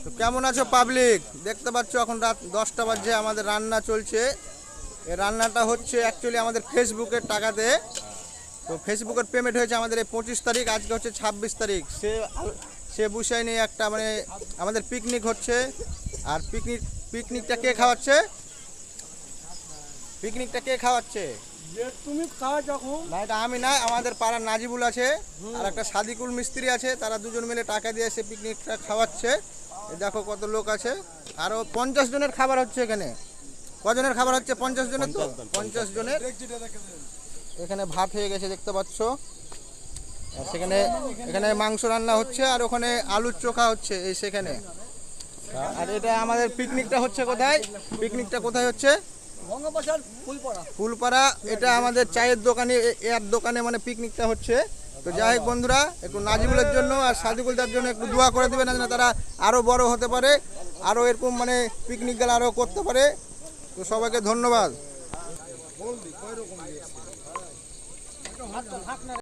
তো কেমন আছো পাবলিক? দেখতে পাচ্ছ এখন রাত 10টা বাজে, আমাদের রান্না চলছে। এই রান্নাটা হচ্ছে অ্যাকচুয়ালি আমাদের ফেসবুকের টাকাতে। তো ফেসবুকের পেমেন্ট হয়েছে আমাদের এই 25 তারিখ, আজকে হচ্ছে 26 তারিখ। সে বিষয় নিয়ে একটা মানে আমাদের পিকনিক হচ্ছে। আর পিকনিকটা কে খাওয়াচ্ছে? পিকনিকটা কে খাওয়াচ্ছে? তুমি খাওয়া যখন না, এটা আমি না, আমাদের পাড়ার নাজিবুল আছে আর একটা সাদিকুল মিস্ত্রি আছে, তারা দুজন মিলে টাকা দিয়ে এসে পিকনিকটা খাওয়াচ্ছে। এই দেখো কত লোক আছে, আরো 50 জনের খাবার হচ্ছে এখানে। কজনের খাবার হচ্ছে? 50 জনের। তো 50 জনের এখানে ভাত হয়ে গেছে দেখতে পাচ্ছ। আর এখানে মাংস রান্না হচ্ছে, আর ওখানে আলুর চোখা হচ্ছে এই সেখানে। আর এটা আমাদের পিকনিকটা হচ্ছে কোথায়? পিকনিকটা কোথায় হচ্ছে? বঙ্গবাসার ফুলপাড়া। ফুলপাড়া। এটা আমাদের চায়ের দোকানে, এর দোকানে মানে পিকনিকটা হচ্ছে। তো যাই হোক বন্ধুরা, একটু নাজিবুলের জন্য আর সাদিকুলদার জন্য একটু দোয়া করে দেবেন, যেন তারা আরও বড় হতে পারে, আরও এরকম মানে পিকনিকগুলো আরও করতে পারে। তো সবাইকে ধন্যবাদ।